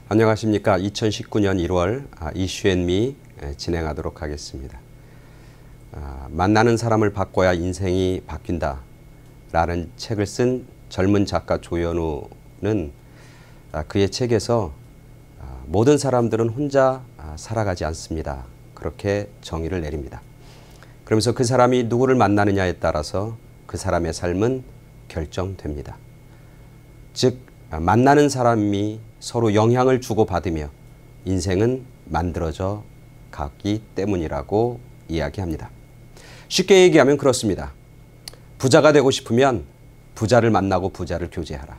안녕하십니까. 2019년 1월 이슈앤미 진행하도록 하겠습니다. 만나는 사람을 바꿔야 인생이 바뀐다 라는 책을 쓴 젊은 작가 조현우는 그의 책에서 모든 사람들은 혼자 살아가지 않습니다. 그렇게 정의를 내립니다. 그러면서 그 사람이 누구를 만나느냐에 따라서 그 사람의 삶은 결정됩니다. 즉 만나는 사람이 서로 영향을 주고받으며 인생은 만들어져 가기 때문이라고 이야기합니다. 쉽게 얘기하면 그렇습니다. 부자가 되고 싶으면 부자를 만나고 부자를 교제하라.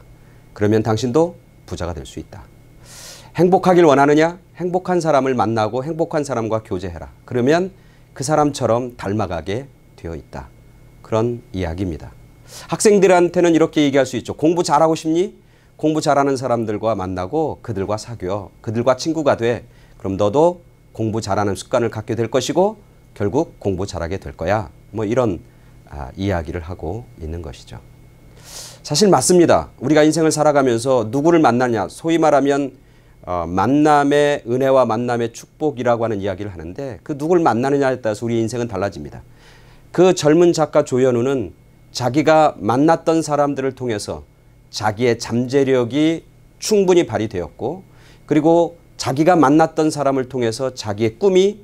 그러면 당신도 부자가 될 수 있다. 행복하길 원하느냐? 행복한 사람을 만나고 행복한 사람과 교제해라. 그러면 그 사람처럼 닮아가게 되어 있다. 그런 이야기입니다. 학생들한테는 이렇게 얘기할 수 있죠. 공부 잘하고 싶니? 공부 잘하는 사람들과 만나고 그들과 사귀어. 그들과 친구가 돼. 그럼 너도 공부 잘하는 습관을 갖게 될 것이고 결국 공부 잘하게 될 거야. 뭐 이런 이야기를 하고 있는 것이죠. 사실 맞습니다. 우리가 인생을 살아가면서 누구를 만나냐. 소위 말하면 만남의 은혜와 만남의 축복이라고 하는 이야기를 하는데 그 누구를 만나느냐에 따라서 우리의 인생은 달라집니다. 그 젊은 작가 조현우는 자기가 만났던 사람들을 통해서 자기의 잠재력이 충분히 발휘되었고 그리고 자기가 만났던 사람을 통해서 자기의 꿈이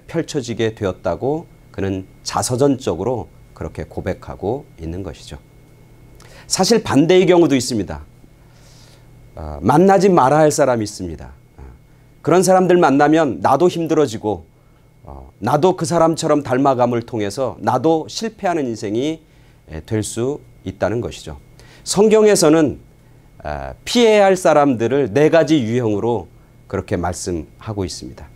펼쳐지게 되었다고 그는 자서전적으로 그렇게 고백하고 있는 것이죠. 사실 반대의 경우도 있습니다. 만나지 말아야 할 사람이 있습니다. 그런 사람들 만나면 나도 힘들어지고 나도 그 사람처럼 닮아감을 통해서 나도 실패하는 인생이 될 수 있다는 것이죠. 성경에서는 피해야 할 사람들을 4가지 유형으로 그렇게 말씀하고 있습니다.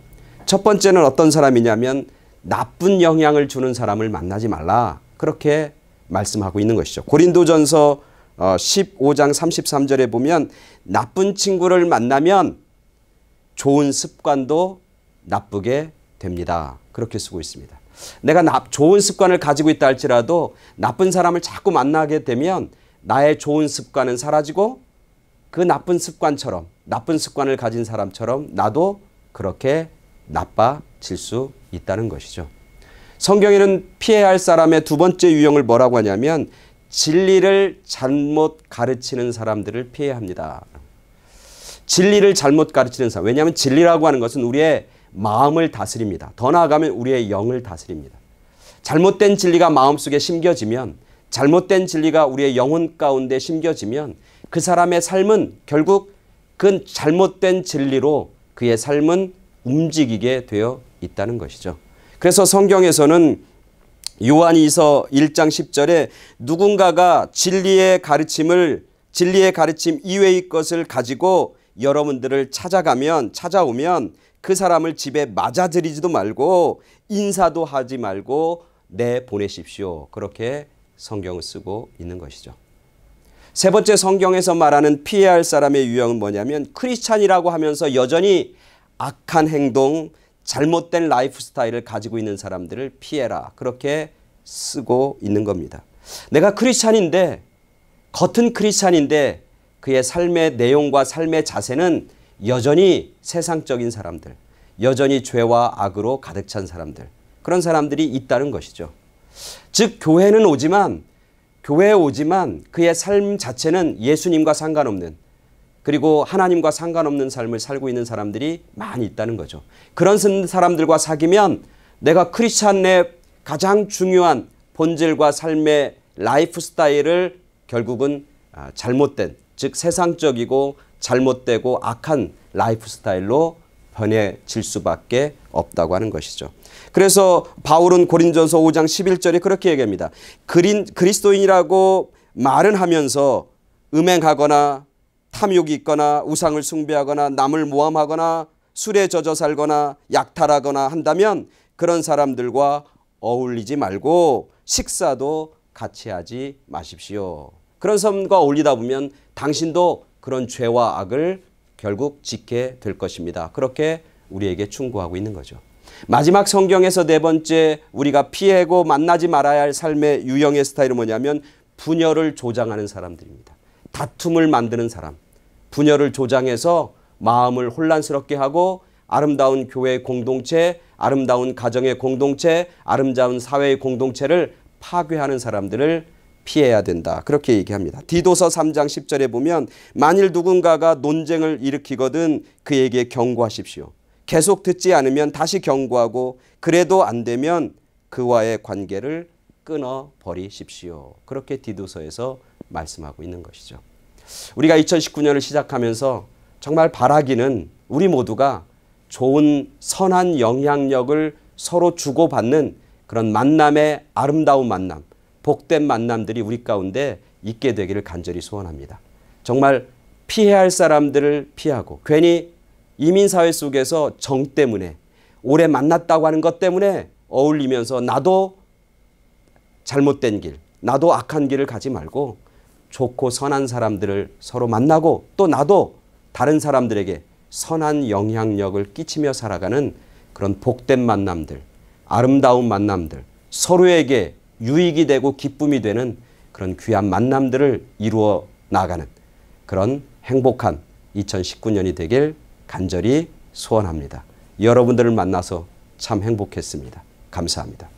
첫 번째는 어떤 사람이냐면 나쁜 영향을 주는 사람을 만나지 말라. 그렇게 말씀하고 있는 것이죠. 고린도전서 15장 33절에 보면 나쁜 친구를 만나면 좋은 습관도 나쁘게 됩니다. 그렇게 쓰고 있습니다. 내가 좋은 습관을 가지고 있다 할지라도 나쁜 사람을 자꾸 만나게 되면 나의 좋은 습관은 사라지고 그 나쁜 습관처럼 나쁜 습관을 가진 사람처럼 나도 그렇게 나빠질 수 있다는 것이죠. 성경에는 피해야 할 사람의 두 번째 유형을 뭐라고 하냐면 진리를 잘못 가르치는 사람들을 피해야 합니다. 진리를 잘못 가르치는 사람. 왜냐하면 진리라고 하는 것은 우리의 마음을 다스립니다. 더 나아가면 우리의 영을 다스립니다. 잘못된 진리가 마음속에 심겨지면 잘못된 진리가 우리의 영혼 가운데 심겨지면 그 사람의 삶은 결국 그 잘못된 진리로 그의 삶은 움직이게 되어 있다는 것이죠. 그래서 성경에서는 요한이서 1장 10절에 누군가가 진리의 가르침 이외의 것을 가지고 여러분들을 찾아오면 그 사람을 집에 맞아들이지도 말고 인사도 하지 말고 내보내십시오. 그렇게 성경을 쓰고 있는 것이죠. 세 번째 성경에서 말하는 피해야 할 사람의 유형은 뭐냐면 크리스찬이라고 하면서 여전히 악한 행동, 잘못된 라이프 스타일을 가지고 있는 사람들을 피해라. 그렇게 쓰고 있는 겁니다. 내가 크리스찬인데 겉은 크리스찬인데 그의 삶의 내용과 삶의 자세는 여전히 세상적인 사람들, 여전히 죄와 악으로 가득 찬 사람들, 그런 사람들이 있다는 것이죠. 즉 교회에 오지만 그의 삶 자체는 예수님과 상관없는 그리고 하나님과 상관없는 삶을 살고 있는 사람들이 많이 있다는 거죠. 그런 사람들과 사귀면 내가 크리스찬의 가장 중요한 본질과 삶의 라이프 스타일을 결국은 잘못된, 즉 세상적이고 잘못되고 악한 라이프 스타일로 변해질 수밖에 없다고 하는 것이죠. 그래서 바울은 고린도전서 5장 11절에 그렇게 얘기합니다. 그리스도인이라고 말은 하면서 음행하거나 탐욕이 있거나 우상을 숭배하거나 남을 모함하거나 술에 젖어 살거나 약탈하거나 한다면 그런 사람들과 어울리지 말고 식사도 같이 하지 마십시오. 그런 사람과 어울리다 보면 당신도 그런 죄와 악을 결국 짓게 될 것입니다. 그렇게 우리에게 충고하고 있는 거죠. 마지막 성경에서 네 번째 우리가 피하고 만나지 말아야 할 삶의 유형의 스타일은 뭐냐면 분열을 조장하는 사람들입니다. 다툼을 만드는 사람, 분열을 조장해서 마음을 혼란스럽게 하고 아름다운 교회의 공동체, 아름다운 가정의 공동체, 아름다운 사회의 공동체를 파괴하는 사람들을 피해야 된다. 그렇게 얘기합니다. 디도서 3장 10절에 보면 만일 누군가가 논쟁을 일으키거든 그에게 경고하십시오. 계속 듣지 않으면 다시 경고하고 그래도 안 되면 그와의 관계를 끊어버리십시오. 그렇게 디도서에서 말씀하고 있는 것이죠. 우리가 2019년을 시작하면서 정말 바라기는 우리 모두가 좋은 선한 영향력을 서로 주고받는 그런 만남의 아름다운 만남, 복된 만남들이 우리 가운데 있게 되기를 간절히 소원합니다. 정말 피해야 할 사람들을 피하고 괜히 이민사회 속에서 정 때문에 오래 만났다고 하는 것 때문에 어울리면서 나도 잘못된 길, 나도 악한 길을 가지 말고 좋고 선한 사람들을 서로 만나고 또 나도 다른 사람들에게 선한 영향력을 끼치며 살아가는 그런 복된 만남들, 아름다운 만남들, 서로에게 유익이 되고 기쁨이 되는 그런 귀한 만남들을 이루어 나가는 그런 행복한 2019년이 되길 간절히 소원합니다. 여러분들을 만나서 참 행복했습니다. 감사합니다.